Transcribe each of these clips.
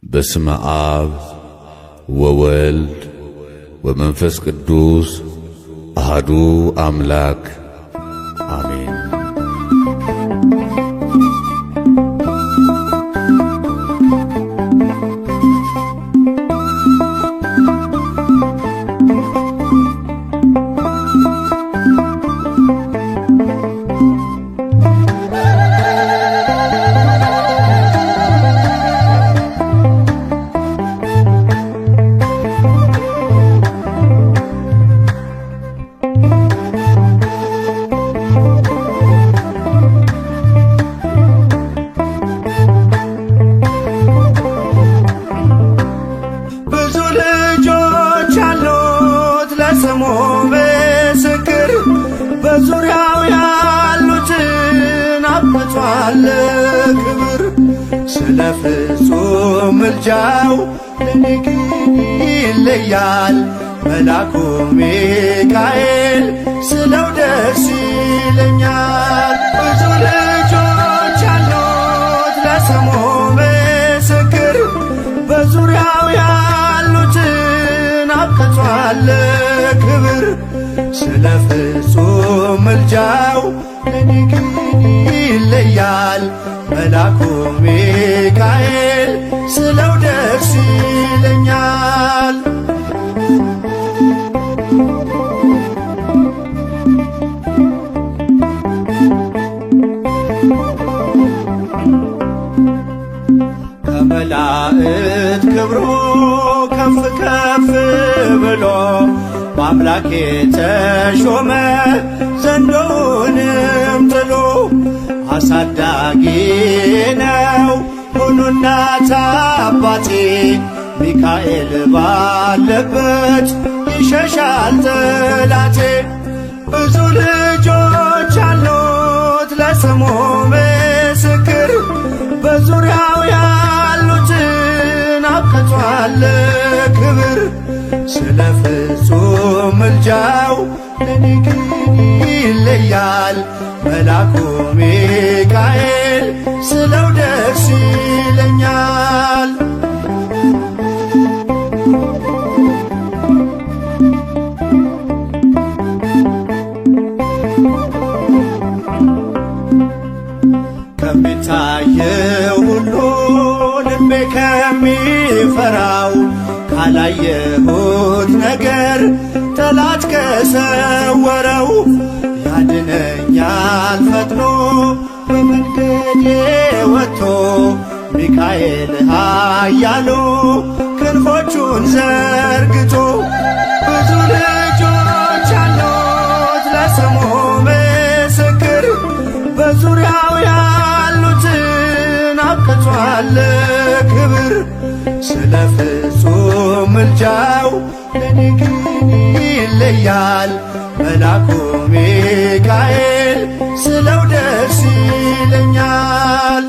በስመ አብ ወወልድ ወመንፈስ ቅዱስ አሐዱ አምላክ አሜን። ስሙ ምስክር በዙሪያው ያሉትን አብቅቷል ክብር። ስለ ፍጹም ምልጃው ለኔ ግን ይለያል መልአኩ ሚካኤል ስለው ደስ ይለኛል። ብዙ ልጆች አሉት ለስሙ ምስክር በዙሪያው ያሉትን አብቅቷል ክብር። ስለ ፍጹም ምልጃው ለኔ ግን ይለያል መልአኩ ሚካኤል ስለው ደስ ይለኛል። ከመላእክት ክብሩ ከፍ ከፍ ብሎ በአምላክ የተሾመ ዘንዶውንም ጥሎ አሳዳጊ ነው ሁሉ እናት አባቴ። ሚካኤል ባለበት ይሸሻል ጠላቴ። ብዙ ልጆች አሉት ለስሙ ምስክር በዙሪያው ያሉትን አብቅቷል ክብር። ስለ ፍጹም ምልጃው ለኔ ግን ይለያል መልአኩ ሚካኤል ስለው ደስ ይለኛል። ከሚታየው ሁሉ ልቤ ከሚፈራው ካላየሁት ነገር ጠላት ከሰወረው ያድነኛል ፈጥኖ በመንገዴ ወጥቶ ሚካኤል ኃያሉ ክንፎቹን ዘርግቶ። ብዙ ልጆች አሉት ለስሙ ምስክር በዙሪያው ያሉትን አብቅቷል ክብር። ስለ ፍጹም ምልጃው ለኔ ግን ይለያል መልአኩ ሚካኤል ስለው ደስ ይለኛል።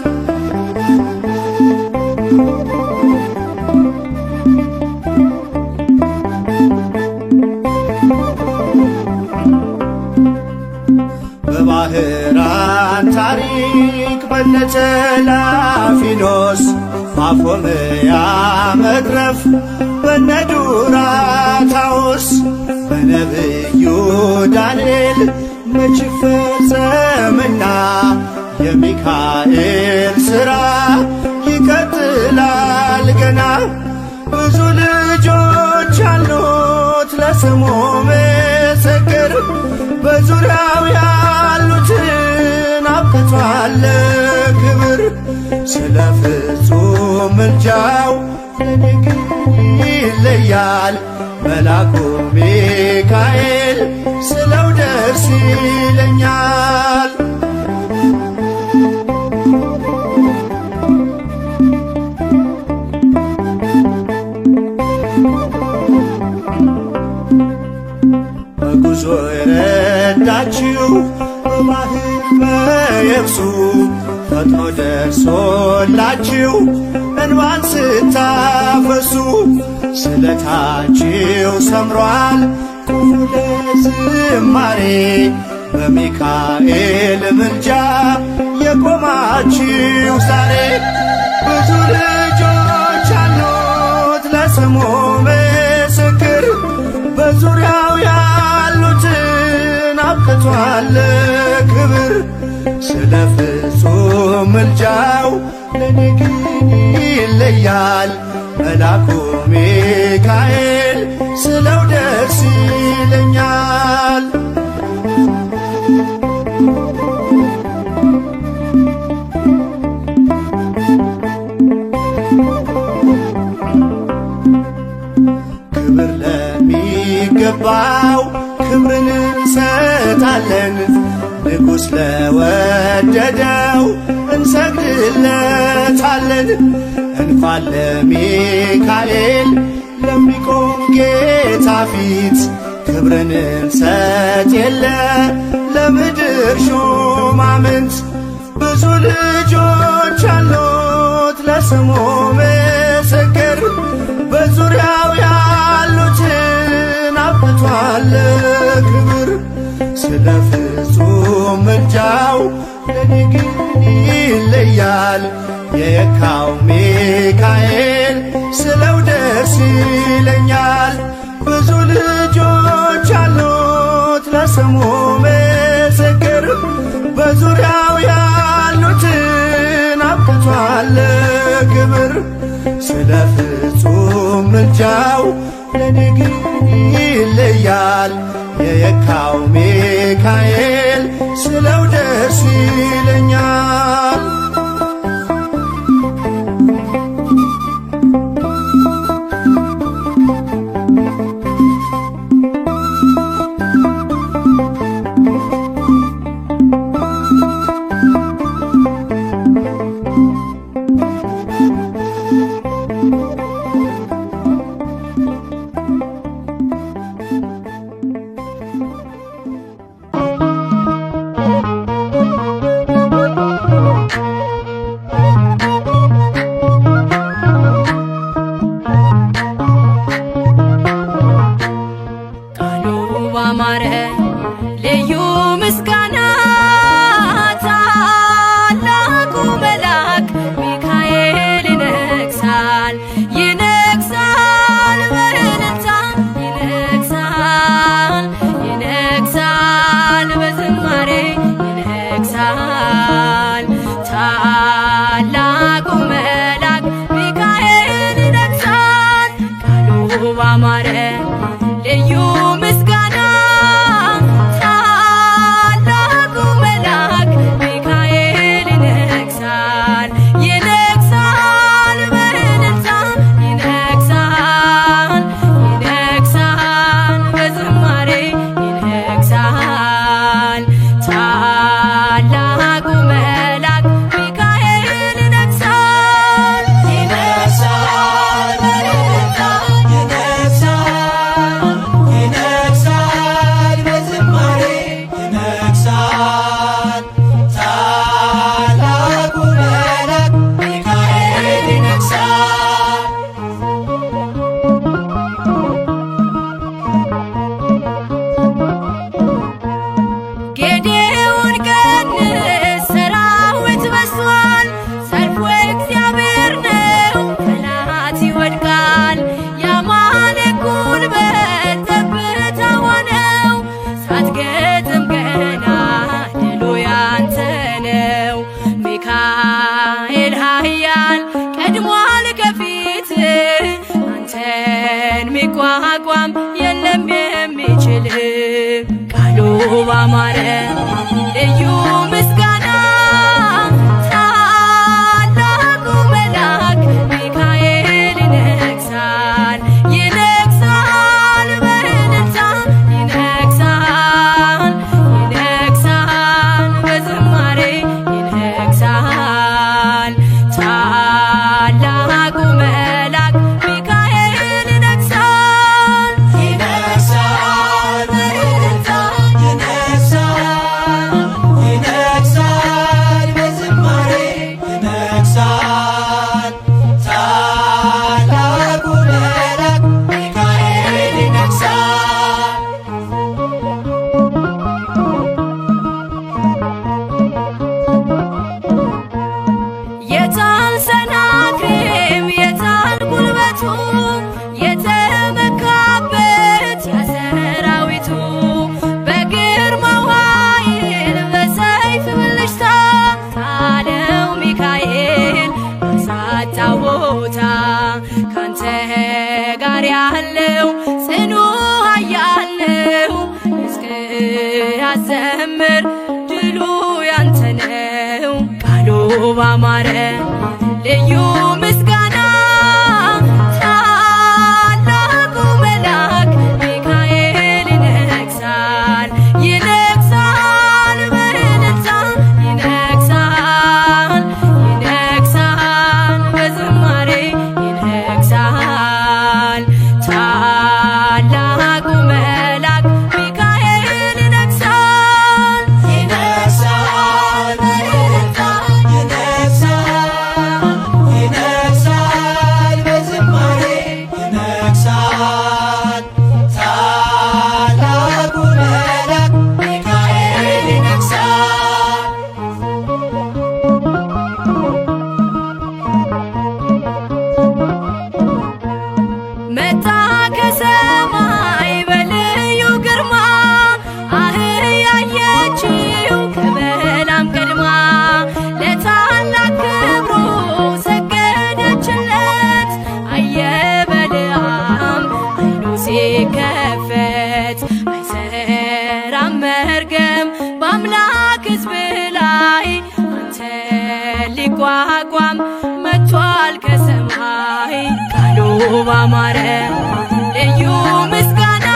በባህራን ታሪክ በነተላፊኖስ ማፎምያ መትረፍ በነዱራታውስ በነብዩ ዳንኤል መች ፈጸምና የሚካኤል ሥራ ይቀጥላል ገና። ብዙ ልጆች አሉት ለስሙ ምስክር በዙሪያው ያሉትን አብቅቷል ክብር። ስለ ፍጹም ምልጃው ለኔ ግን ይለያል መልአኩ ሚካኤል ስለው ደስ ይለኛል። በጉዞ የረዳችው በባህር በየብሱ ፈጥኖ ደርሶላችሁ እንባን ስታፈሱ ስለታችሁ ሰምሯል ቁሙ ለዝማሬ በሚካኤል ምልጃ የቆማችሁ ዛሬ። ብዙ ልጆች ለስሙ ምስክር በዙሪያው ያሉትን አብቅቷል ክብር። ስለ ፍጹም ምልጃው ለኔ ግን ይለያል መልአኩ ሚካኤል ስለው ደስ ይለኛል። ክብር ለሚገባው ክብርን እንሰጣለን፣ ንጉሥ ለወደደው እንሰግድለታለን። እንኳን ለሚካኤል ለሚቆም ጌታ ፊት ክብርን እንሰጥ የለ ለምድር ሹማምንት። ብዙ ልጆች አሉት ለስሙ ምስክር በዙሪያው ያሉትን አብቅቷል ክብር። ስለ ፍጹም ምልጃው ለኔ ግን ይለያል የካው ሚካኤል ስለው ደስ ይለኛል። ብዙ ልጆች አሉት ለስሙ ምስክር በዙሪያው ያሉትን አብቅቷል ክብር። ስለ ፍጹም ምልጃው ለኔ ግን ይለያል የካው ሚካኤል ስለው ደስ ይለኛል። ሚቋቋም የለም የሚችል ቃሉ ባማረ ልዩ ምስጋና ታላቁ መልአክ ሚካኤል ይነግሣል ይነግሣል በእልልታ ይነግሣል ይነግሣል በዝማሬ ይነግሣል ታላቁ መልአክ ሚካኤል ይነግሣል ይነግሣል በእልልታ ይነግሣል ይነግሣል በዝማሬ ይነግሣል ታላቁ መልአክ ሚካኤል ይነግሣል። የታል ሰናክሬም የታል ቦታ ካንተ ጋር ያለው ጽኑ ኃያል ነው። እስክያዘምር ድሉ ያንተ ነው። ቃሉ ባማረ ልዩ ምስጋና ታላቁ መልአክ ሚካኤል ይነግሣል ይነግሣል በእልልታ ይነግሣል ይነግሣል በዝማሬ ይነግሣል ታላቁ መልአክ ሚካኤል ይነግሣል ይነግሣል በእልልታ ይነግሣል ይነግሣል በዝማሬ ይነግሣል ታላቁ መልአክ ሚካኤል ይነግሣል። መጣ ከሰማይ በልዩ ግርማ አህያየችው ከበላም ቀድማ ለታላቅ ክብሩ ሰገደችለት። አየ በለዓም አይኑ ሲከፈት አይሰራም መርገም በአምላክ ሕዝብ ላይ አንተ ሊቋቋም መጥቷል ከሰማይ ቃሉ ባማረ ልዩ ምስጋና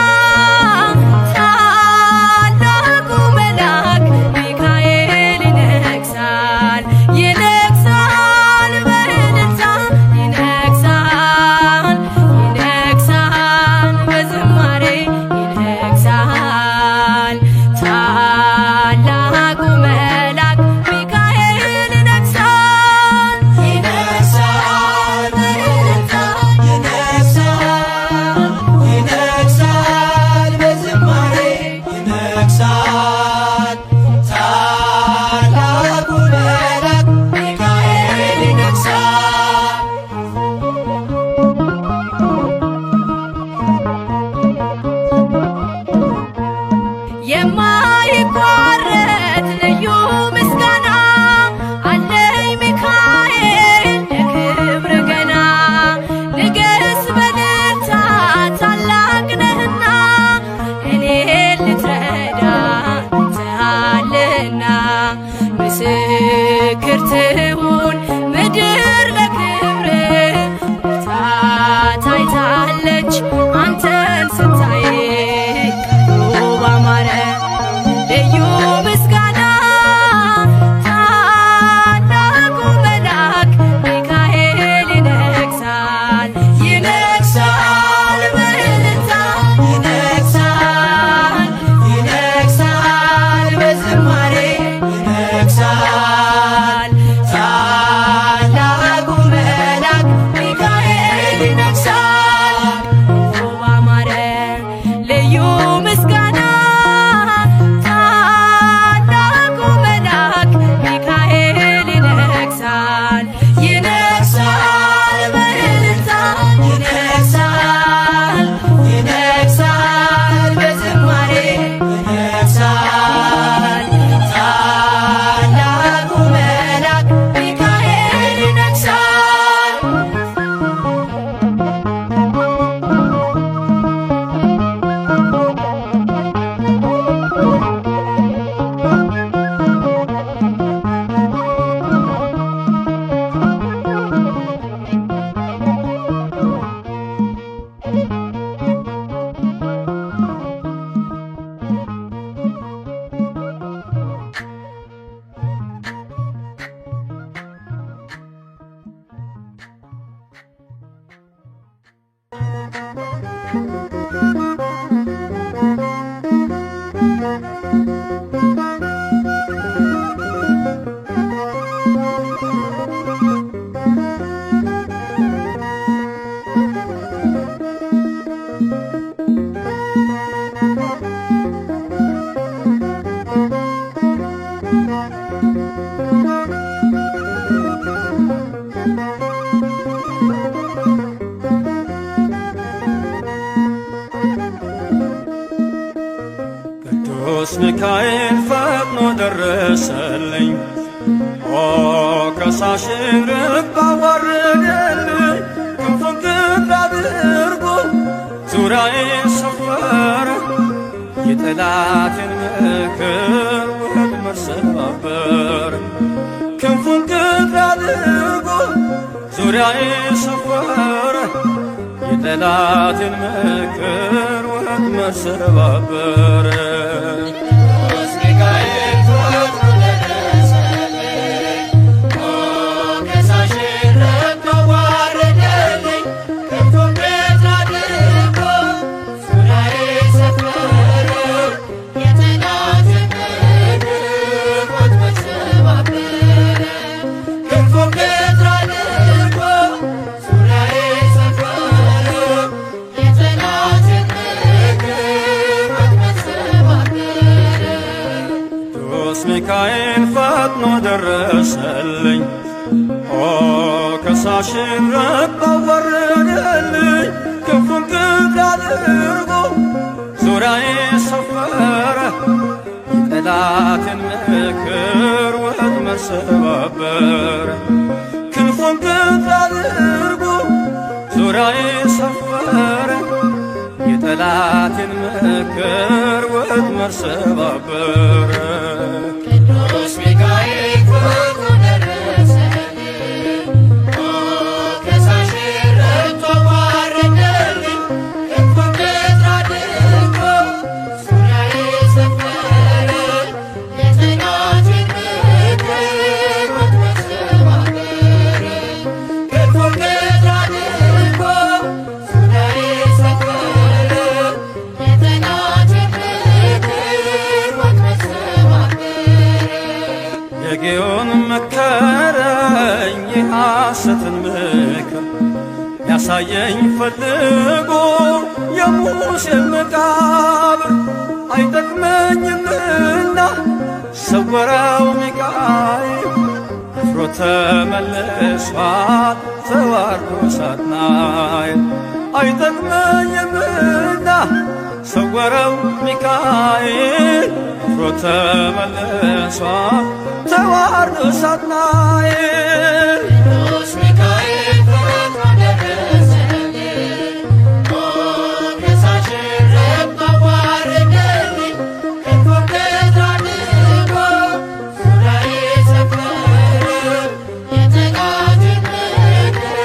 ታላቁ መልአክ ሚካኤል ይነግሣል ይነግሣል በእልልታ ይነግሣል ይነግሣል በዝማሬ ይነግሣል ታላቁ መልአክ ሚካኤል ይነግሣል ይነግሣል በእልልታ ይነግሣል ይነግሣል በዝማሬ ይነግሣል ታላቁ መልአክ ሚካኤል ይነግሣል። የማይቋረጥ ልዩ ምስጋና አለኝ ሚካኤል ለክብር ገና ንገስ በእልልታ ታላቅ ነህና እኔን ልትረዳ መጥተሃልና ምስክር ትሁን ምድር ለክብር ብርታት አይታለች አንተን ስታይ ቃሉ ባማረ ልዩ ምስጋና ታላቁ መልአክ ሚካኤል ይነግሣል ይነግሣል በእልልታ ይነግሣል ይነግሣል በዝማሬ ይነግሣል ታላቁ መልአክ ሚካኤል ይነግሣል። ባማረ ልዩ ምስጋና ታላቁ መልአክ ሚካኤል ይነግሣል ይነግሣል በእልልታ ይነግሣል ይነግሣል በዝማሬ ይነግሣል ታላቁ መልአክ ሚካኤል ይነግሣል። ቅዱስ ሚካኤል ፈጥኖ ደረሰልኝ፣ ኦ ከሳሽን ርብ አዋረደልኝ። ዙሪያዬ ሰፈረ የጠላቴን ምክር ወጥመድ ሰባበረ። ክንፉን ቅጥር አድርጎ ዙሪያዬ ሰፈረ የጠላቴን ምክር ወጥመድ ሰባበረ። ሚካኤል ፈጥኖ ደረሰልኝ፣ ከሳሽን ረግጦ ወረደልኝ። ክንፉን ቅጥር አድርጎ ዙሪያዬ ሰፈረ የጠላቴን ምክር ወጥመድ ሰባበረ። ክንፉን ቅጥር አድርጎ ዙሪያዬ ሰፈረ የጠላቴን ምክር ወጥመድ ሰባበረ። ቅዱስ ሚካኤል ፈጥኖ ደረሰልኝ፣ ከሳሽን ረግጦ ዋረደልኝ። ክንፉን ቅጥር አድርጎ ዙሪያዬ ሰፈረ የጠላቴን ምክር ወጥመድ ሰባበረ። ክንፉን ቅጥር አድርጎ ዙሪያዬ ሰፈረ የጠላቴን ምክር ወጥመድ ሰባበረ። የጌዮን መከረኝ የሐሰትን ምክር ያሳየኝ ፈልጎ የሙሴን መቃብር አይጠቅመኝምና ሰወረው ሚካኤል አፍሮ ተመልሷል ተዋርዶ ሳጥናኤል። አይጠቅመኝምና ሰወረው ሚካኤል አፍሮ ተመልሷል ተዋርዶ ሳጥናኤል። ቅዱስ ሚካኤል ፈጥኖ ደረሰልኝ፣ ከሳሽን ረግጦ ዋረደልኝ። ክንፉን ቅጥር አድርጎ ዙሪያዬ ሰፈረ የጠላቴን ምክር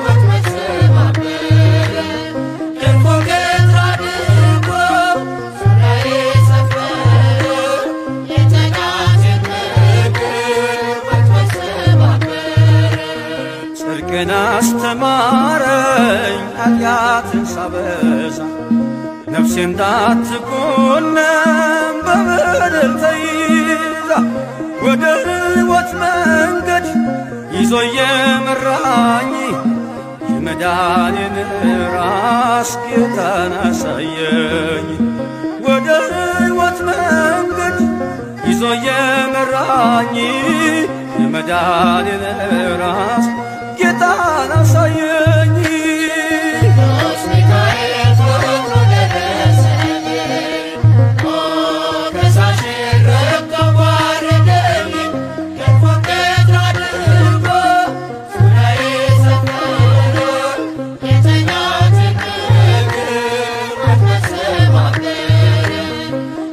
ወጥመድ ሰባበረ። ክንፉን ቅጥር አድርጎ ዙሪያዬ ሰፈረ የጠላቴን ምክር ወጥመድ ሰባበረ። ጽድቅን አስተማረኝ ኃጢአትን ሳበዛ ነፍሴ እንዳትኮነን በበደል ተይዛ። ወደ ሕይወት መንገድ ይዞ የመራኝ የመዳኔን ራስ ጌታን አሳየኝ። ወደ ሕይወት መንገድ ይዞ የመራኝ የመዳኔን ራስ ጌታን አሳየኝ። ቅዱስ ሚካኤል ፈጥኖ ደረሰልኝ፣ ከሳሽን ረግጦ ዋረደልኝ። ክንፉን ቅጥር አድርጎ ዙሪያዬ ሰፈረ የጠላቴን ምክር ወጥመድ ሰባበረ።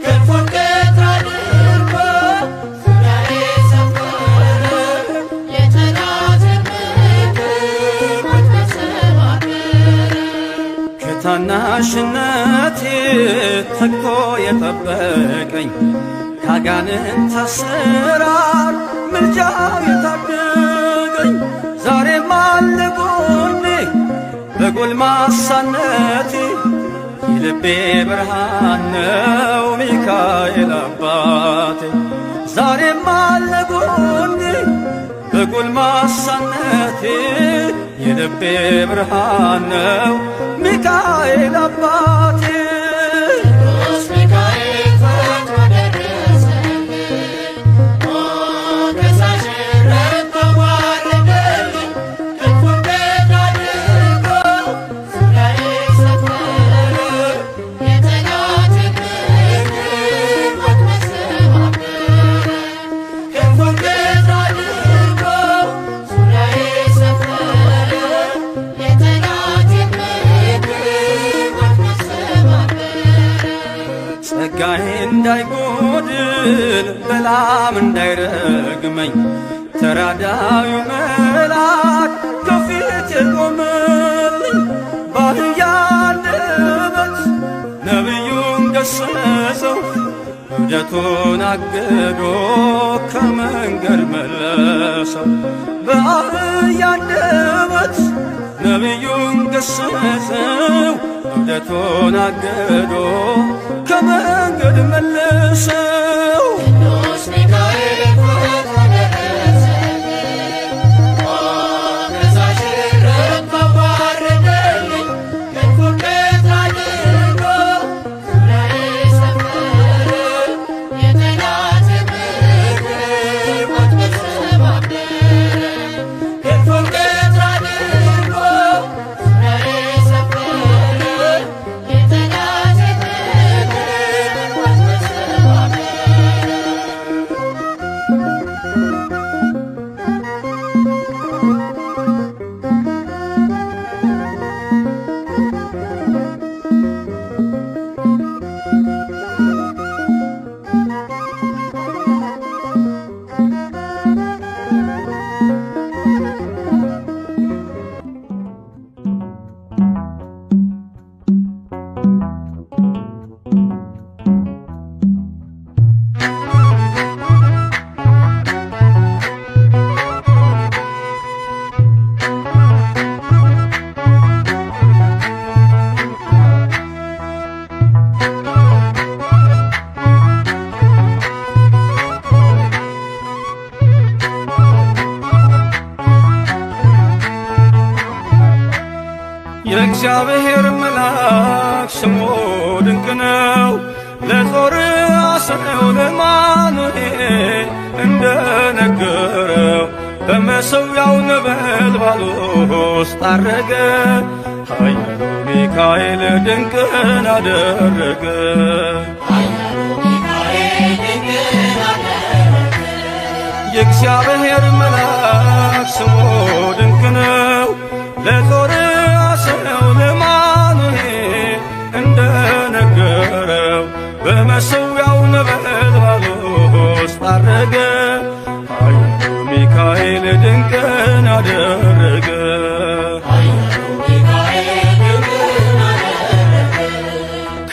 ክንፉን ቅጥር አድርጎ ዙሪያዬ ሰፈረ የጠላቴን ምክር ወጥመድ ሰባበረ። ከታናሽነቴ ተግቶ የጠበቀኝ ካጋንንት አሰራር ምልጃው የታደገኝ ዛሬም አለ ጎኔ በጎልማሳነቴ የልቤ ብርሃን ነው ሚካኤል አባቴ። ዛሬም አለ ጎኔ በጎልማሳነቴ የልቤ ብርሃን ነው ሚካኤል አባቴ። ቅዱስ ሚካኤል ፈጥኖ ደረሰልኝ፣ ከሳሽን ረግጦ ዋረደልኝ። ክንፉን ቅጥር አድርጎ ዙሪያዬ ሰፈረ የጠላቴን ምክር ወጥመድ ሰባበረ። ክንፉን ቅጥር አድርጎ ዙሪያዬ ሰፈረ የጠላቴን ምክር ጸጋዬ እንዳይጎድል በላም እንዳይረግመኝ ተራዳዩ መልአክ ከፊቴ ቆመልኝ። በአህያ አንደበት ነቢዩን ገሰጸው እብደቱን አግዶ ከመንገድ መለሰው። በአህያ አንደበት ነቢዩን ገሰጸው እብደቱን አግዶ ከመንገድ መለሰው። ቅዱስ ሚካኤል ፈጥኖ ደረሰልኝ፣ ከሳሽ ረታው ባረደልኝ። ክንፉን በትር አድርጎ ዙሪያዬ ሰፈረ፣ የጠላቴን ምክር ወጥመድ ሰባበረ። ክንፉን በትር አድርጎ ዙሪያዬ ሰፈረ፣ የጠላቴን ምክር ወጥመድ ሰባበረ። የእግዚአብሔር መልአክ ስሙ ድንቅ ነው። ለጦር አስረው ለማኑሄል እንደነገረው በመሠዊያው ነበልባል ውስጥ አረገ። ኃያሉ ሚካኤል ድንቅን አደረገ። የእግዚአብሔር መልአክ ስሙ ድንቅ ነው። ለጦር አስረው ለማኑሄል እንደነገረው በመሠዊያው ነበልባል ውስጥ አረገ። ኃያሉ ሚካኤል ድንቅን አደረገ።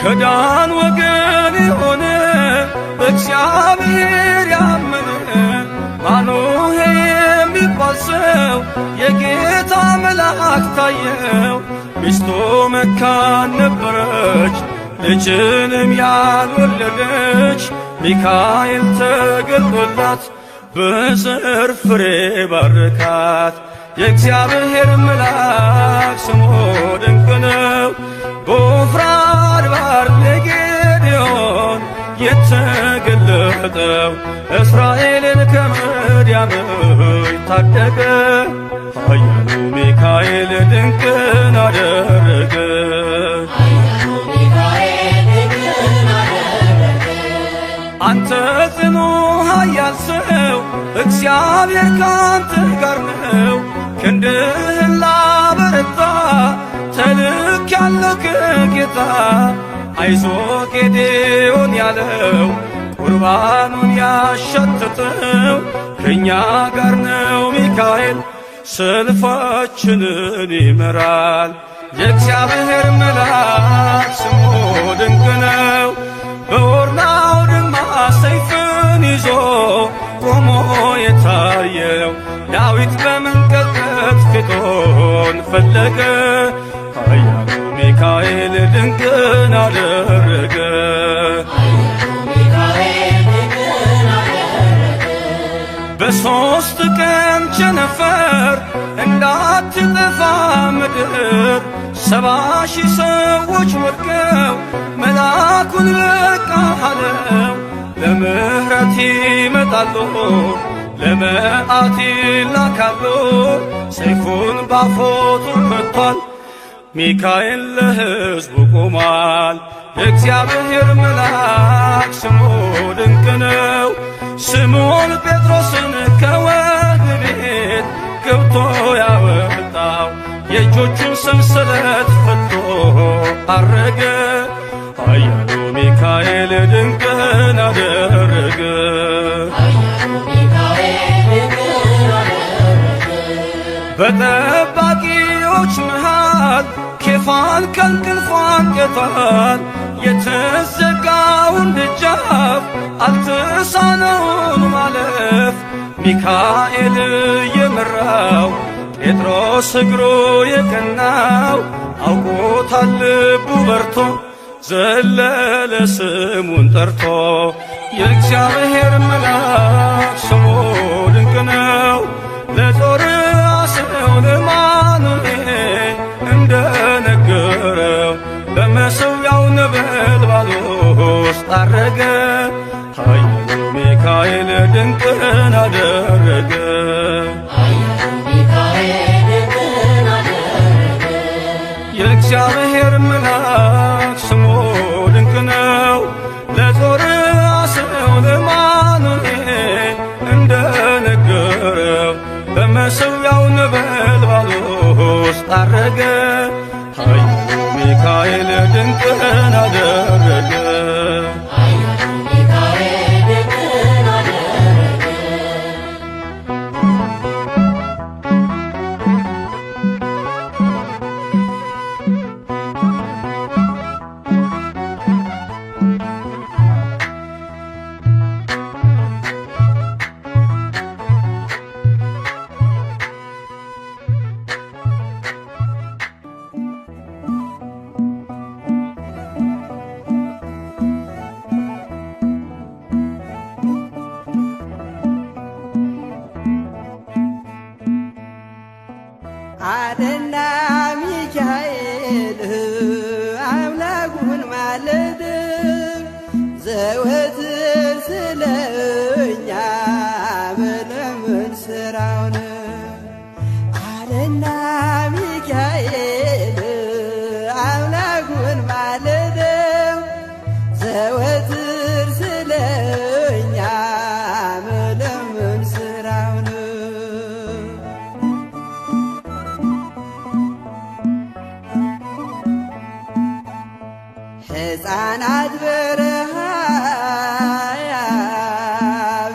ከዳን ወገን የሆነ በእግዚአብሔር ያመነ ማኑሄ የሚባል ሰው የጌታ መልአክ ታየው። ሚስቱ መካን ነበረች፣ ልጅንም ያልወለደች። ሚካኤል ተገልጦላት በዘር ፍሬ ባረካት። የእግዚአብሔር መልአክ ስሙ ድንቅ ነው። በዖፍራ አድባር ለጌዴዎን የተገለጠው እስራኤልን ከምድያም ታደገ። ኃያሉ ሚካኤል ድንቅን አደረገ። አንተ ጽኑ ኃያል ሰው እግዚአብሔር ካንተ ጋር ነው። ክንድህን ላበረታ ተልኬአለሁ ከጌታ። አይዞ ጌዴዎን ያለው ቁርባኑን ያሸተተው ከእኛ ጋር ነው ሚካኤል ሰልፋችንን ይመራል። የእግዚአብሔር መልአክ ስሙ ድንቅ ነው። በኦርናው ድማ ሰይፍን ይዞ ቆሞ የታየው ዳዊት በመንቀጥቀጥ ፊቱን ፈለገ። ኃያሉ ሚካኤል ድንቅን አደረገ። በሦስት ቀን ቸነፈር እንዳትጠፋ ምድር 70,000 ሰዎች ወድቀው መልአኩን በቃ አለው። ለምሕረት ይመጣሉ፣ ለመዓት ይላካሉ። ሰይፉን ባፎቱ ከቷል፣ ሚካኤል ለሕዝቡ ቆሟል። የእግዚአብሔር መልአክ ስሙ ድንቅ ነው። ስምዖን ጴጥሮስን ከወህኒ ቤት ገብቶ ያወጣው የእጆቹን ሰንሰለት ፈቶ አረገ። ኃያሉ ሚካኤል ድንቅን አደረገ። በጠባቂዎች መሃል ኬፋን ከእንቅልፏ አንቅቷል። የተዘጋውን ደጃፍ አልተሳነውን ማለፍ ሚካኤል የመራው ጴጥሮስ እግሩ የቀናው አውቆታል ልቡ በርቶ ዘለለ ስሙን ጠርቶ የእግዚአብሔር መልአክ ስሙ ድንቅ ነው። ለጦር አስረው ለማኑኤል እንደነገረው በመሠዊያው ነበልባል ውስጥ አረገ። ኃያሉ ሚካኤል ድንቅን አደረገ። የእግዚአብሔር መልአክ ስሙ ድንቅ ነው። ለጦር አስረው ለማኑኤል እንደነገረው በመሠዊያው ነበልባል ውስጥ አረገ። ኃያሉ ሚካኤል ድንቅን አደረገ። አደና ሚካኤል አምላኩን ማለድ ዘወትር ስለኛ መለመን ስራውን አደና ሚካኤል አምላኩን ማለድ ዘወትር ስለኛ መለመን ስራውን ሕፃናት በረሃብ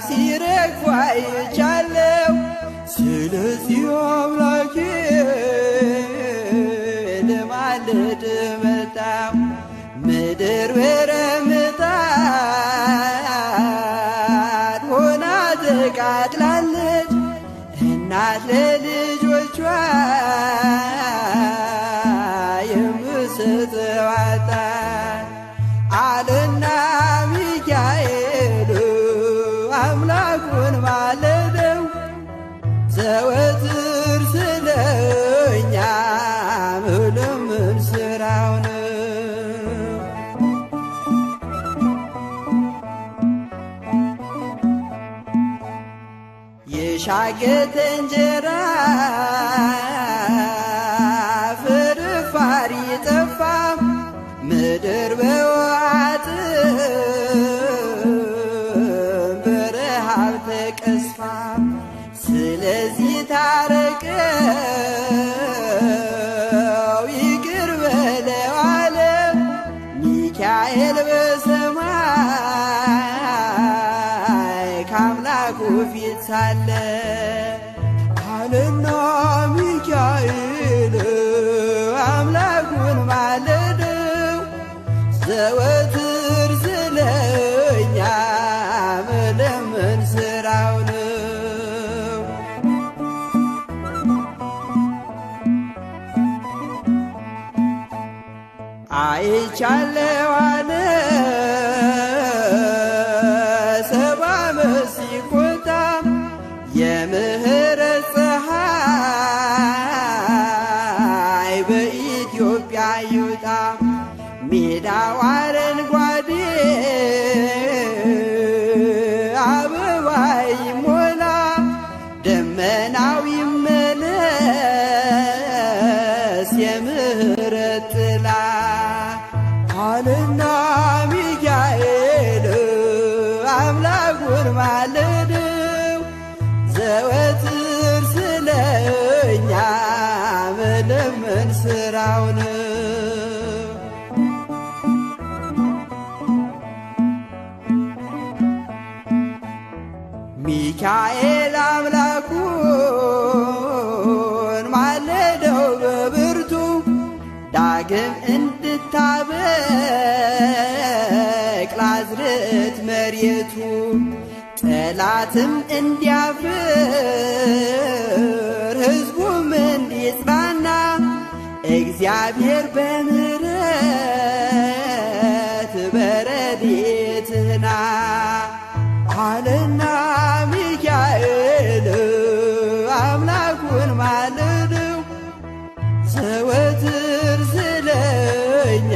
ሲረግፉ አይቻለው። ስለዚህ አምላኬ ልማልድ መጣሁ። ምድር በረምጣድ ሆና ተቃጥላለች። እናት ለልጆቿ የምትሰጠው አጣ አለና ሚካኤል አምላኩን ማለደው ዘወትር ስለኛ መለመን ስራው ነው። የሻገተ እንጀራ ፍርፋሪ ጠፋ ምድር በዋጥ በረሃብ ተቀስፋ። ስለዚህ ታረቀው ይቅር በለው አለ ሚካኤል በሰማይ ከአምላኩ ፊት ሳለ አለና ሚካኤል አምላኩን ማለደው ዘወትር ስለኛ መለመን ስራው ነው። አይቻለው አለ ሰባ ዓመት ሲቆጣ የምህረት ፀሐይ በኢትዮጵያ ይውጣ። ሜዳው አረንጓዴ አበባ ይሞላ ደመናው ይመለስ የምህረት ጥላ አለና ሚካኤል አምላኩን ማለደው ዘወትር ስለኛ መለመን ስራው ነው። ሚካኤል አምላኩን ማለደው በብርቱ ዳግም እንድታበቅል አዝርዕት መሬቱ ጠላትም እንዲያፍር ሕዝቡም እንዲጽናና እግዚአብሔር በምሕረት በረድኤትህና አለና ሚካኤል አምላኩን ማለደው ዘወትር ስለኛ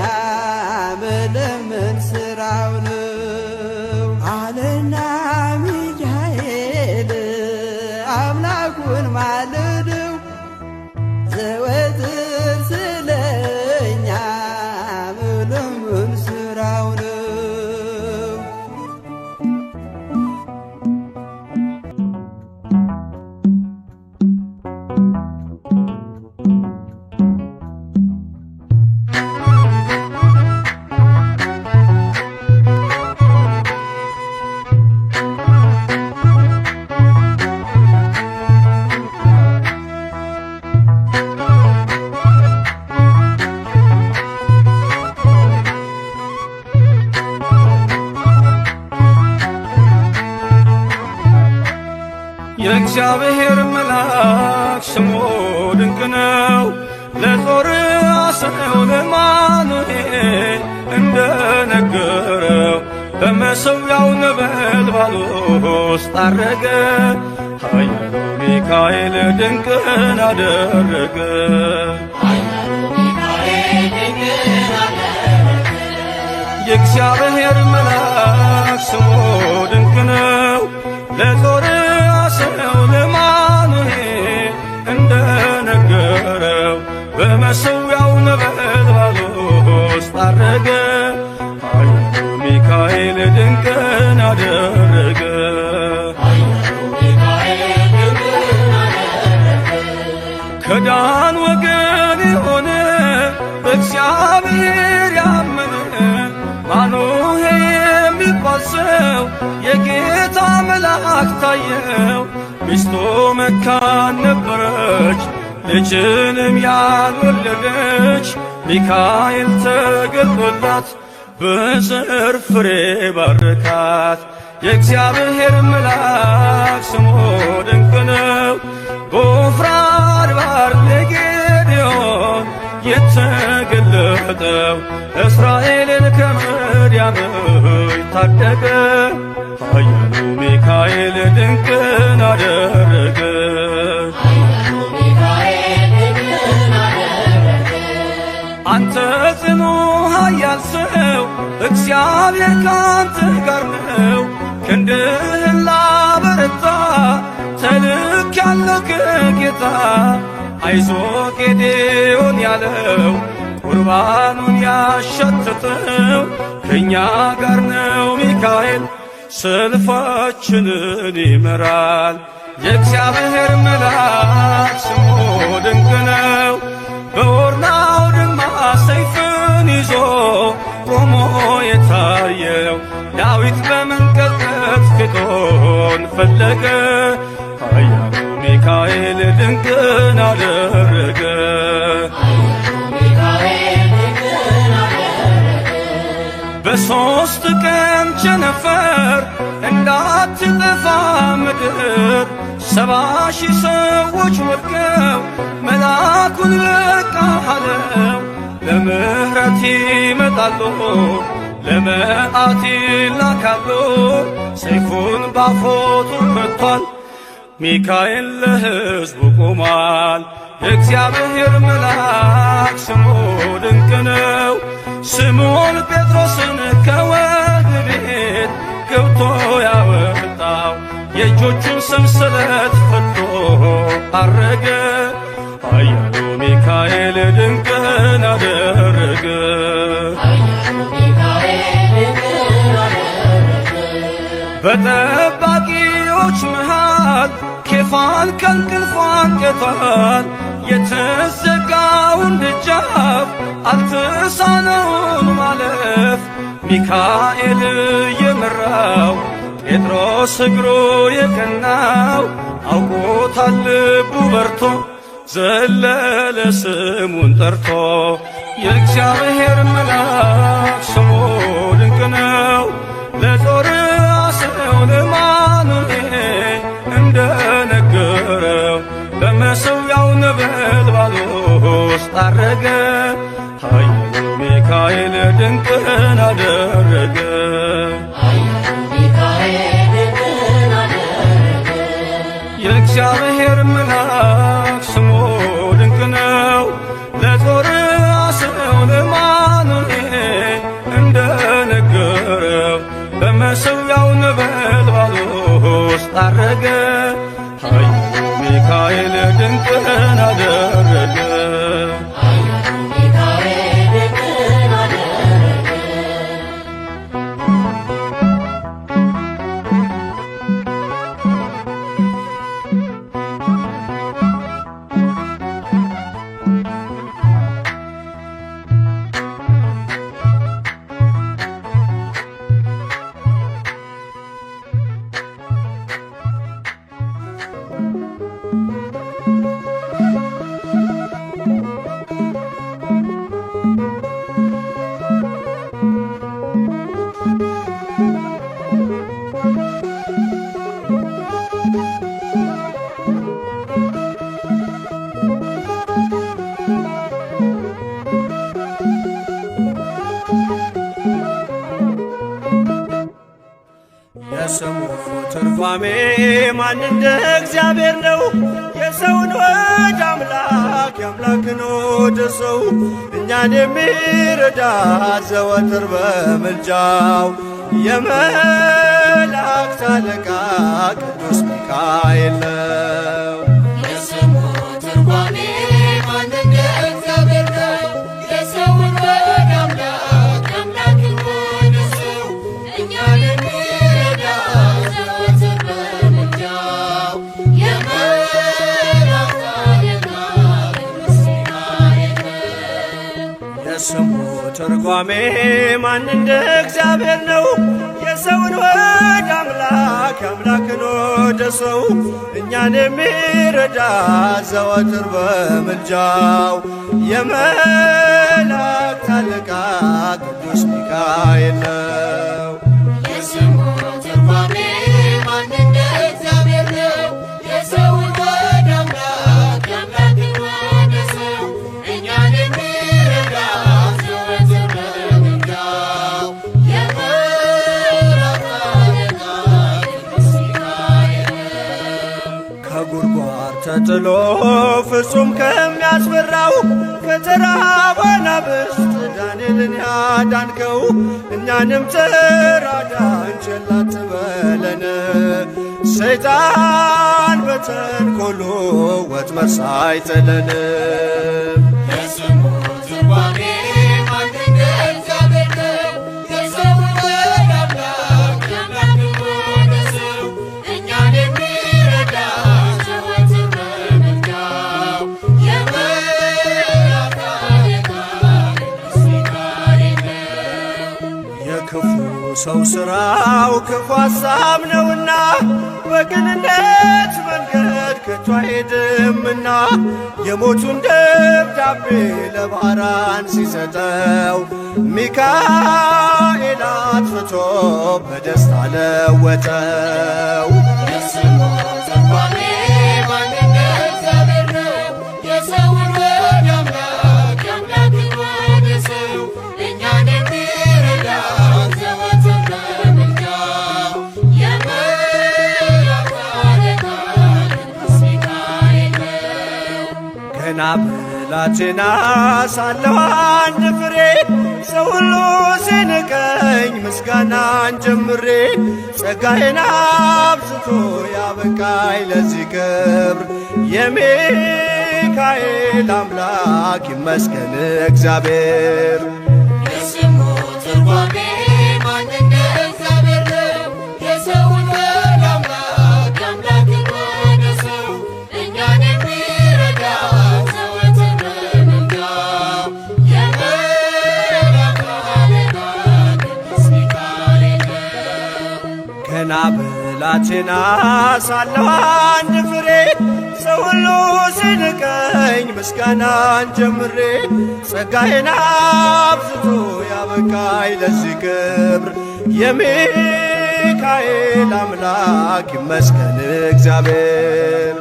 መለመን ስራው ነው። አለና ሚካኤል አምላኩን ማለደው ዘወትር ስለኛ መለመን ስራው ነው። የእግዚአብሔር መልአክ ስሙ ድንቅ ነው። ለጦር አስነው ለማኑኤል እንደነገረው በመሠዊያው ነበልባል ውስጥ አረገ። ኃያሉ ሚካኤል ድንቅን አደረገ። የእግዚአብሔር መልአክ ስሙ ድንቅ ነው። ለጦር አስነው ለማኑኤል እንደነገረው በመሠዊያው ነበልባል ውስጥ አረገ። ኃያሉ ሚካኤል ድንቅን አደረገ። ከዳን ወገን የሆነ በእግዚአብሔር ያመነ ማኑሄ የሚባል ሰው የጌታ መልአክ ታየው። ሚስቱ መካን ነበረች፣ ልጅንም ያልወለደች። ሚካኤል ተገልጦላት በዘር ፍሬ ባረካት። የእግዚአብሔር መልአክ ስሙ ድንቅ ነው። በዖፍራ አድባር ለጌዴዎን የተገለጠው እስራኤልን ከምድያም ታደገ። ኃያሉ ሚካኤል ድንቅን አደረገ። አንተ ጽኑ ኃያል ሰው እግዚአብሔር ካንተ ጋር ነው። ክንድህን ላበረታ ተልኬአለሁ ከጌታ። አይዞ ጌዴዎን ያለው ቁርባኑን ያሸተተው ከእኛ ጋር ነው ሚካኤል ሰልፋችንን ይመራል። የእግዚአብሔር መልአክ ስሙ ድንቅ ነው። በኦርናው ድማ ሰይፍን ይዞ ቆሞ የታየው ዳዊት በመንቀጥቀጥ ፊቶን ፈለገ። ኃያሉ ሚካኤል ድንቅን አደረገ። በሦስት ቀን ቸነፈር እንዳትጠፋ ምድር 70,000 ሰዎች ወድቀው መልአኩን በቃ አለው። ለምሕረት ይመጣሉ፣ ለመዓት ይላካሉ። ሰይፉን ባፎቱ መጥቷል፣ ሚካኤል ለሕዝቡ ቆሟል። የእግዚአብሔር መልአክ ስሙ ድንቅ ነው። ስምዖን ጴጥሮስን ከወህኒ ቤት ገብቶ ያወጣው የእጆቹን ሰንሰለት ፈቶ አረገ። ኃያሉ ሚካኤል ድንቅን አደረገ። በጠባቂዎች መሃል ኬፋን ከእንቅልፉ አንቅቷል። የተዘጋውን ደጃፍ አልተሳነውን ማለፍ ሚካኤል የመራው ጴጥሮስ እግሩ የቀናው አውቆታል ልቡ በርቶ ዘለለ ስሙን ጠርቶ የእግዚአብሔር መልአክ ስሙ ድንቅ ነው ለጦር አስረው ለማኑኤል እንደነገረው በመሠዊያው ነበልባል ውስጥ አረገ ኃያሉ ሚካኤል ድንቅን አደረገ የእግዚአብሔር መልአክ ስሙ ድንቅ ነው ለጦር አስረው ለማኑኤል እንደነገረው በመሠዊያው ነበልባል ውስጥ አረገ ኃያሉ ሚካኤል ድንቅን አደረገ የስሙ ትርጓሜ ማን እንደ እግዚአብሔር ነው የሰውን ወደ አምላክ የአምላክን ወደ ሰው እኛን የሚረዳ ዘወትር በምልጃው የመላእክት አለቃ ቅዱስ ሚካኤል ነው። የስሙ ትርጓሜ ማን እንደ እግዚአብሔር ነው የሰውን ወደ አምላክ የአምላክን ወደ ሰው እኛን የሚረዳ ዘወትር በምልጃው የመላእክት አለቃ ቅዱስ ሚካኤል ነው። የስሙ ትርጓሜ ማን እንደ እግዚአብሔር ነው የሰውን ወደ አምላክ የአምላክን ወደ ሰው እኛን የሚረዳ ዘወትር በምልጃው የመላእክት አለቃ ቅዱስ ሚካኤል ነው። የስሙ ትርጓሜ ማን እንደ እግዚአብሔር ነው የሰውን ወደ አምላክ የአምላክን ወደ ሰው እኛን የሚረዳ ዘወትር በምልጃው የመላእክት አለቃ ቅዱስ ሚካኤል ነው። ከጉድጓድ ተጥሎ ፍጹም ከሚያስፈራው ከተራበ አናብስት ዳንኤልን ያዳንከው እኛንም ተራዳን ቸል አትበለን ሰይጣን በተንኰሉ ወጥመድ ሳይጥለን። የስሙ ትርጓሜ ማን እንደ እግዚአብሔር ነው የሰውን ወደ አምላክ የአምላክን ወደ ሰው እኛን የሚረዳ ዘወትር በምልጃው የመላእክት አለቃ ቅዱስ ሚካኤል ነው። የክፉ ሰው ሥራው ክፉ ሐሳብ ነውና በቅንነት መንገድ ከቶ አይሄድምና የሞቱን ደብዳቤ ለባህራን ሲሰጠው ሚካኤል አጥፍቶ በደስታ ለወጠው። የስሙ ትርጓሜ ማን እንደ እግዚአብሔር ነው የሰውን ወደ አምላክ የአምላክን ወደ ሰው እኛን የሚረዳ ዘወትር በምልጃው የመላእክት አለቃ ቅዱስ ሚካኤል ነው። ገና ብላቴና ሳለሁ አንድ ፍሬ ሰው ሁሉ ሲንቀኝ ምስጋናን ጀምሬ ጸጋዬን አብዝቶ ያበቃኝ ለዚህ ክብር የሚካኤል አምላክ ይመስገን እግዚአብሔር። የስሙ ትርጓሜ ማን እንደ እግዚአብሔር ነው የሰውን ወደ አምላክ የአምላክን ወደ ሰው እኛን የሚረዳ ዘወትር በምልጃው የመላእክት አለቃ ቅዱስ ሚካኤል ነው። ገና ገና ብላቴና ሳለሁ አንድ ፍሬ ሰው ሁሉ ሲንቀኝ ምስጋናን ጀምሬ ጸጋዬን አብዝቶ ያበቃኝ ለዚህ ክብር የሚካኤል አምላክ ይመስገን እግዚአብሔር።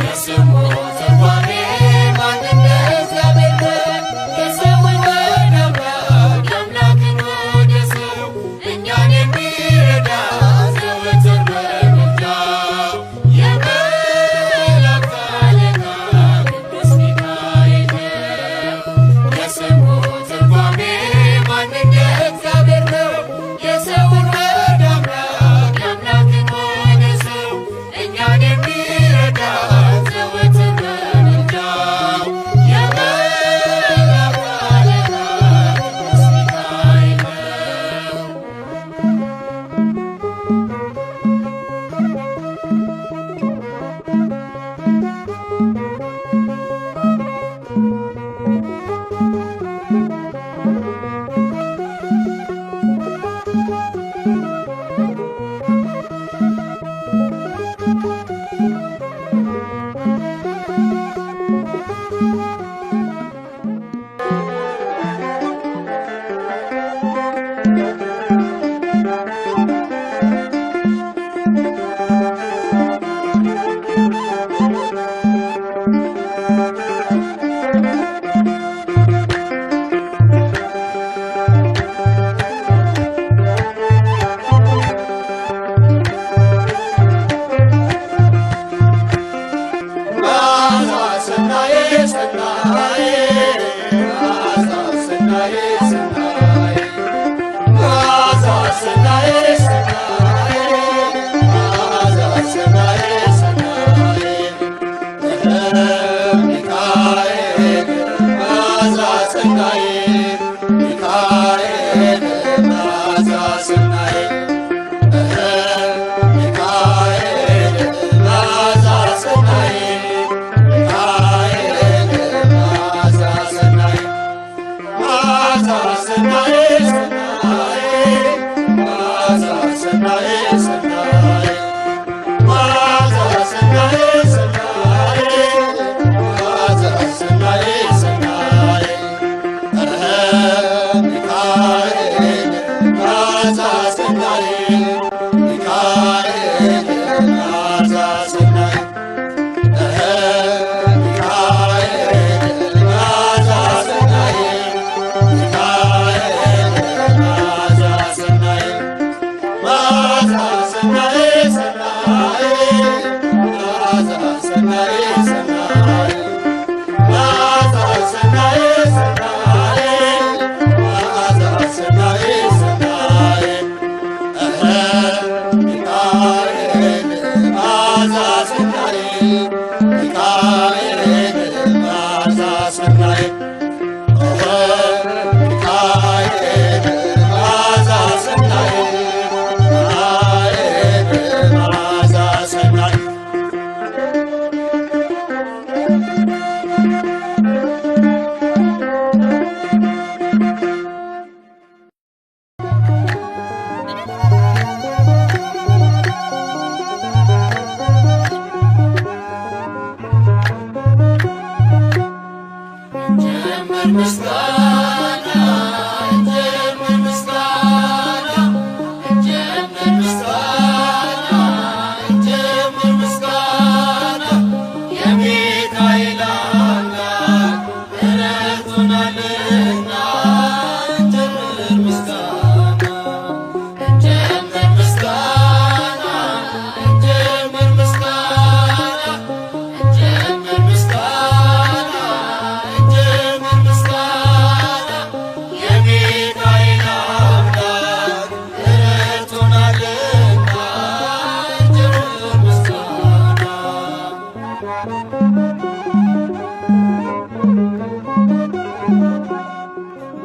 የስሙ ትርጓሜ ማን እንደ እግዚአብሔር ነው? የሰውን ወደ አምላክ የአምላክን ወደ ሰው እኛን የሚረዳ ዘወትር በምልጃው የመላእክት አለቃ ቅዱስ ሚካኤል ነው። የስሙ ትርጓሜ ማን እንደ እግዚአብሔር ነው? የሰውን ወደ አምላክ የአምላክን ወደ ሰው እኛን የሚረዳ ዘወትር በምልጃው የመላእክት አለቃ ቅዱስ ሚካኤል ነው።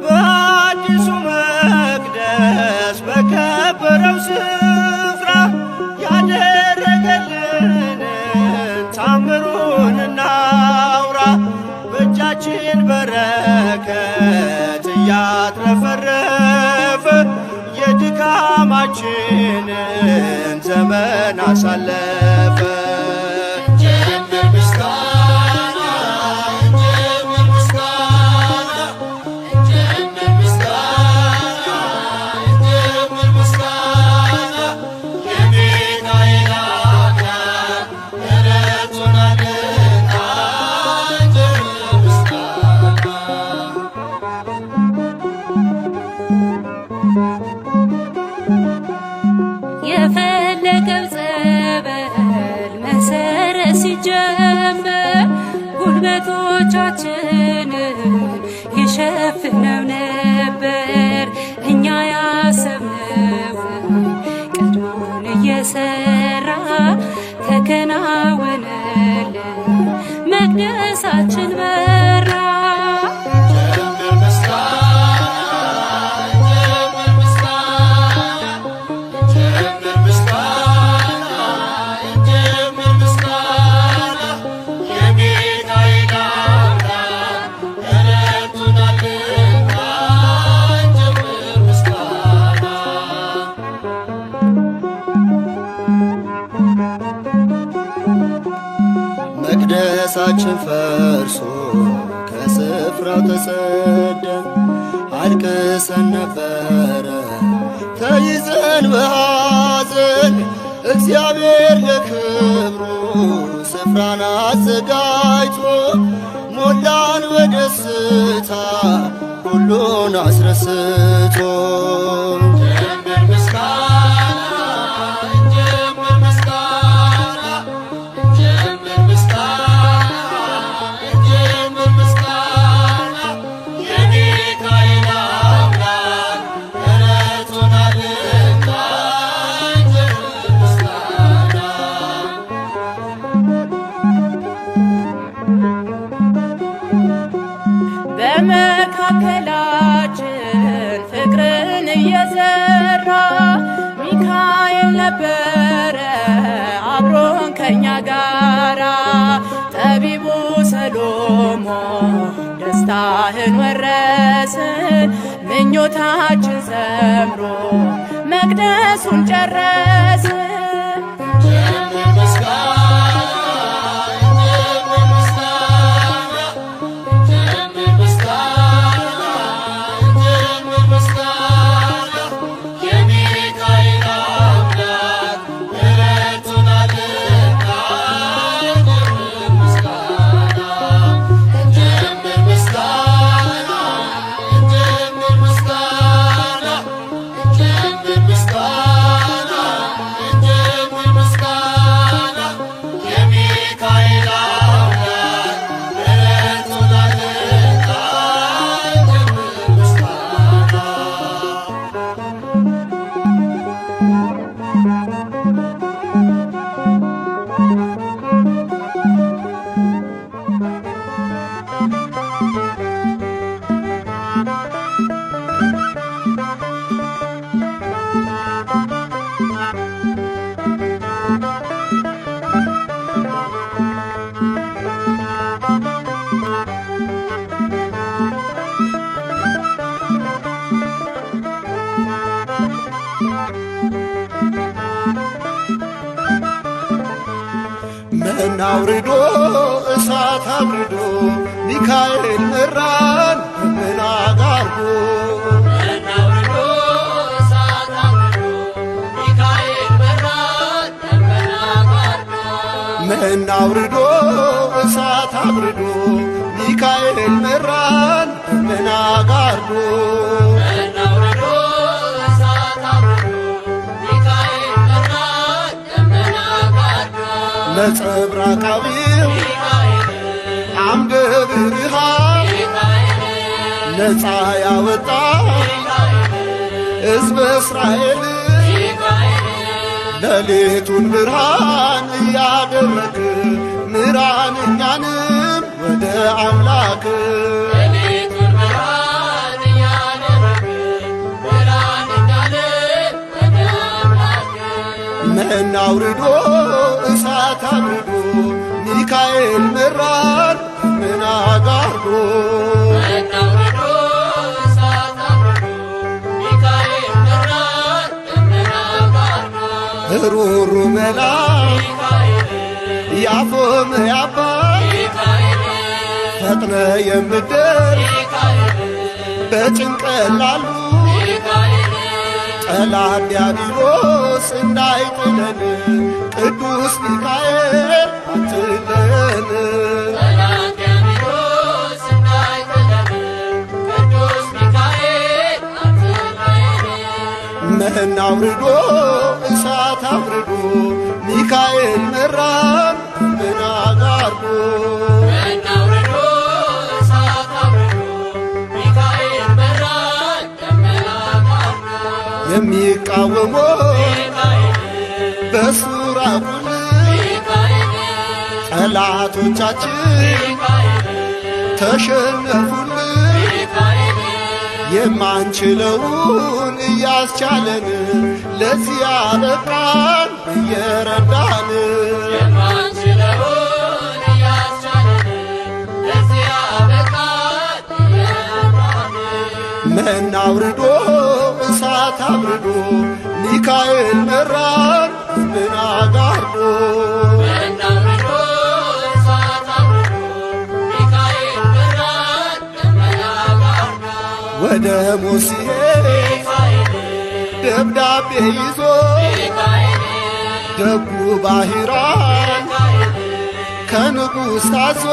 በአዲሱ መቅደስ በከበረው ስፍራ ያደረገልንን ታምሩን እናውራ። በእጃችን በረከት እያትረፈረፈ የድካማችንን ዘመን አሳለፈ። እንጀምር ምስጋና እንጀምር ምስጋና እንጀምር ምስጋና እንጀምር ምስጋና የሚካኤል አምላክ ረድቶናልና እንጀምር ምስጋና የፈለቀው ጸበል መሰረት ሲጀመር ጉልበቶቻችንን ይሸፍነው ነበር። እኛ ያሰብነው ቀድሞን እየሰራ ተከናወነልን፣ መቅደሳችን በራ። እንጀምር ምስጋና እንጀምር ምስጋና እንጀምር ምስጋና እንጀምር ምስጋና የሚካኤል አምላክ ረድቶናልና እንጀምር ምስጋና መቅደሳችን ፈርሶ ከስፍራው ተሰደን አልቅሰን ነበረ ተይዘን በሐዘን። እግዚአብሔር ለክብሩ ስፍራን አዘጋጅቶ ሞላን በደስታ ሁሉን አስረስቶ። እንጀምር ምስጋና እንጀምር ምስጋና እንጀምር ምስጋና እንጀምር ምስጋና የሚካኤል አምላክ ረድቶናልና እንጀምር ምስጋና በመካከላችን ፍቅርን እየዘራ ሚካኤል ነበረ አብሮን ከኛ ጋራ። ጠቢቡ ሰሎሞን ደስታህን ወረስን፣ ምኞታችን ሰምሮ መቅደሱን ጨረስን። እንጀምር ምስጋና እንጀምር ምስጋና እንጀምር ምስጋና እንጀምር ምስጋና የሚካኤል አምላክ ረድቶናልና እንጀምር ምስጋና እንጀምር ምስጋና እንጀምር ምስጋና እንጀምር ምስጋና እንጀምር ምስጋና የሚካኤል አምላክ ረድቶናልና እንጀምር ምስጋና መና አውርዶ እሳት አብርዶ ሚካኤል መራን ደመና ጋርዶ። መና አውርዶ እሳት አብርዶ ሚካኤል መራን ደመና ጋርዶ መና አውርዶ እሳት አብርዶ ሚካኤል መራን ደመና ጋርዶ። መና አውርዶ እሳት አብርዶ ሚካኤል መራን ደመና ጋርዶ ነጸብራቃዊው አምደ ብርሃን ነፃ ያወጣ ሕዝበ እስራኤል ሌሊቱን ብርሃን እያደረግ ምራን እኛንም ወደ አምላክ። ሌሊቱን ብርሃን እያደረግ ምራን እኛንም ወደ አምላክ። መና አውርዶ እሳት አብርዶ ሚካኤል መራን ደመና ጋርዶ። መና አውርዶ እሳት አብርዶ ሚካኤል መራን ደመና ጋርዶ ሩሩ መልአክ ያፎምያ አባት ፈጥነ የምትደርስ በጭንቀት ላሉ ጠላት ዲያብሎስ እንዳይጥለን ቅዱስ ሚካኤል አትለየን። መና አውርዶ እሳት አውርዶ ሚካኤል መራን ደመና ጋርዶ የሚቃወሞ በሱራኩል ጠላቶቻችን ተሸነፉል። የማንችለውን እያስቻለን ለዚህ ያበቃን እየረዳን መና አውርዶ እሳት አውርዶ ሚካኤል መራን ደመና ጋርዶ ወደ ሙሴ ደብዳቤ ይዞ ደጉ ባሕራን ከንጉሥ ታዞ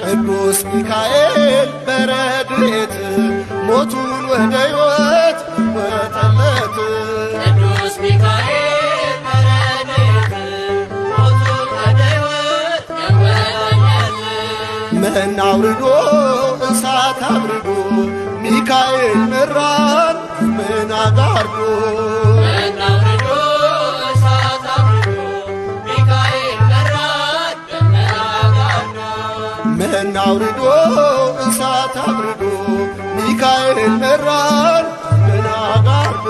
ቅዱስ ሚካኤል በረድኤት ሞቱን ወደ ሕይወት ወጠለት። መና አውርዶ እሳት አውርዶ ሚካኤል መራን ደመና ጋርዶ መና አውርዶ እሳት አውርዶ ሚካኤል መራን ደመና ጋርዶ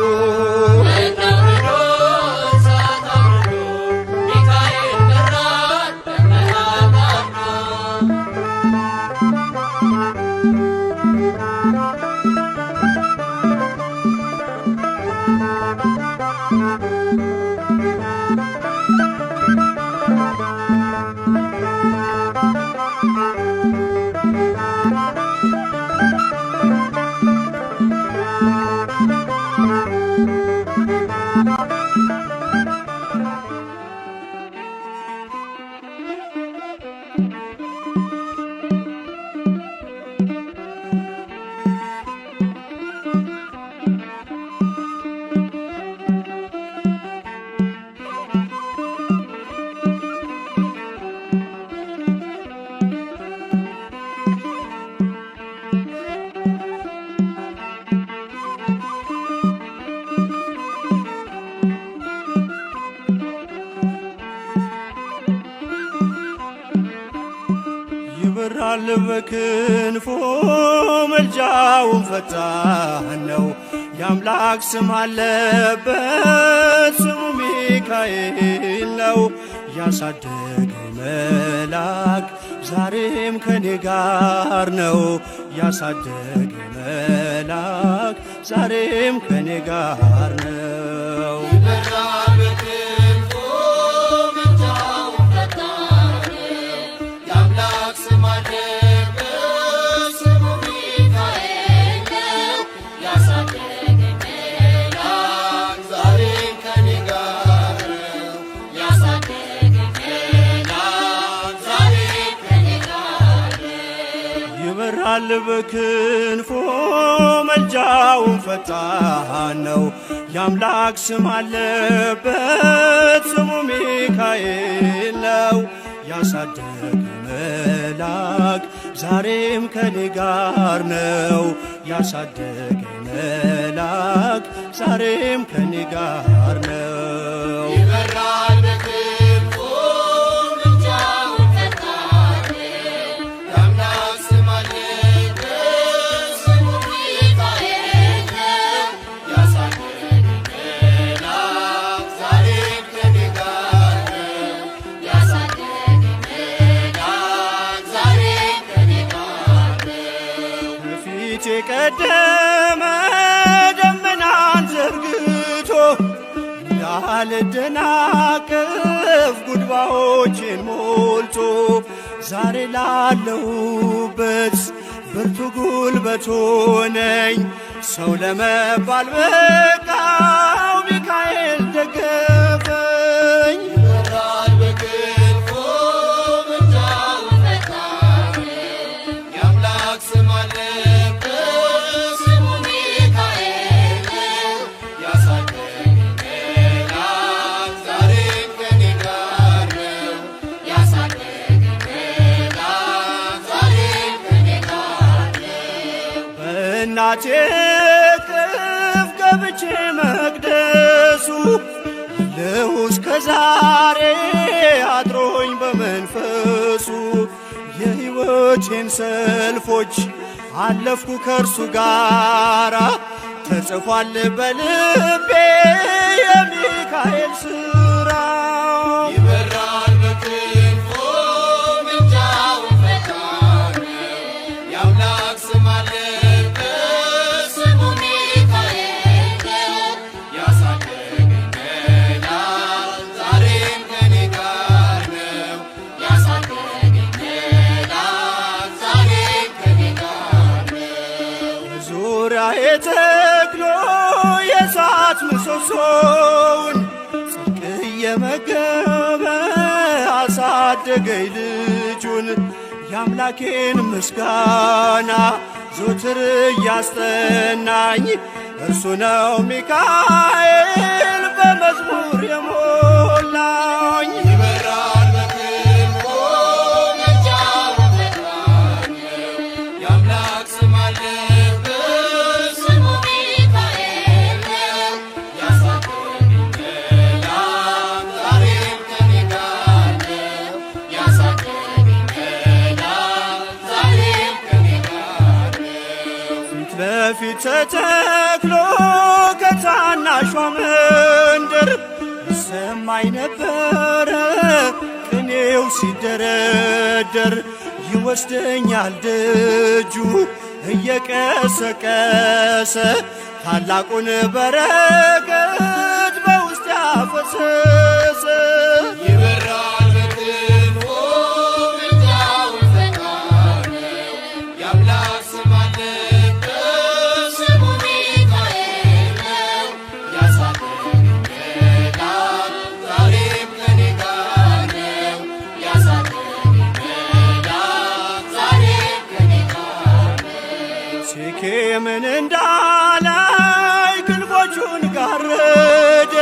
ይበራል በክንፎ መልጃውን ፈጣን ነው። የአምላክ ስም አለበት ስሙ ሚካኤል ነው። ያሳደገኝ መልአክ ዛሬም ከኔ ጋር ነው። ያሳደገኝ መልአክ ዛሬም ከኔ ጋር ነው። ይበራል በክንፎ መልጃውን ፈጣን ነው። የአምላክ ስም አለበት ስሙ ሚካኤል ነው። ያሳደገኝ መልአክ ዛሬም ከኔ ጋር ነው። ያሳደገኝ መልአክ ዛሬም ከኔ ጋር ነው። ይበራል በክንፎ መልጃውን ፈጣን የአምላክ ስም አለበት ስሙ ሚካኤል ነው። ያሳደገኝ መልአክ ዛሬም ከኔ ጋር ነው። ያሳደገኝ መልአክ ዛሬም ከኔ ጋር ነው። በፊት የቀደመ ደመናን ዘርግቶ እንዳልደናቀፍ ጉድባዎችን ሞልቶ ዛሬ ላለሁበት ብርቱ ጉልበት ሆነኝ። ሰው ለመባል በቃው ሚካኤል ደገፈኝ። ይበራል በክንፎ ምልጃውን ፈጣን የአምላክ ስም አለበት ስሙ ሚካኤል ያሳደገኝ መልአክ ዛሬም ከኔ ጋር ነው። ያሳደገኝ መልአክ ዛሬም ከኔ ጋር ነው። በእናቴ እቅፍ ገብቼ መቅደሱ አለሁ እስከ ዛሬ አድሮኝ በመንፈሱ የሕይወቴን ሰልፎች አለፍኩ ከእርሱ ጋራ ተጽፏል በልቤ የሚካኤል ሥራ። ይበራል በክንፎ ምልጃውን ፈጣን የአምላክ ስም አለበት ስሙ ሚካኤል ያሳደገኝ መልአክ ዛሬም ከኔ ጋር ነው። ያሳደገኝ መልአክ ዛሬም ከኔ ጋር ነው። ዙሪያዬ ተክሎ የእሳት ምሰሶውን ጽድቅ እየመገበ አሳደገኝ ልጁን። የአምላኬን ምስጋና ዞትር እያስጠናኝ እርሱ ነው ሚካኤል በመዝሙር የሞላኝ። ይበራል በክንፎ ምልጃውን ፈጣን የአምላክ ስም አለበት ስሙ ሚካኤል ያሳደገኝ መልአክ ዛሬም ከኔ ጋር ነው። ያሳደገኝ መልአክ ዛሬም ከኔ ጋር ነው። ፊት ለፊት ተተክሎ ከታናሿ መንደር ይሰማኝ ነበረ ቅኔው ሲደረደር። ይወስደኛል ደጁ እየቀሰቀሰ ታላቁን በረከት በውስጥ ያፈሰሰ። ይበራል በክንፎ ምልጃውን ፈጣን የአምላክ ስም አለበት ስሙ ሚካኤል ያሳደገኝ መልአክ ዛሬም ከኔ ጋር ነው። ያሳደገኝ መልአክ ዛሬም ከኔ ጋር ነው። ሴኬምን እንዳላይ ክንፎቹን ጋረደ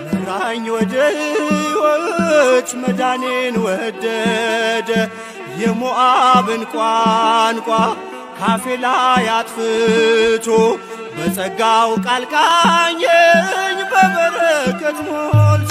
መራኝ ወደ ሕይወት መዳኔን ወደደ። የሞዓብን ቋንቋ ካፌ ላይ አጥፍቶ በጸጋው ቃል ቃኘኝ በበረከት ሞልቶ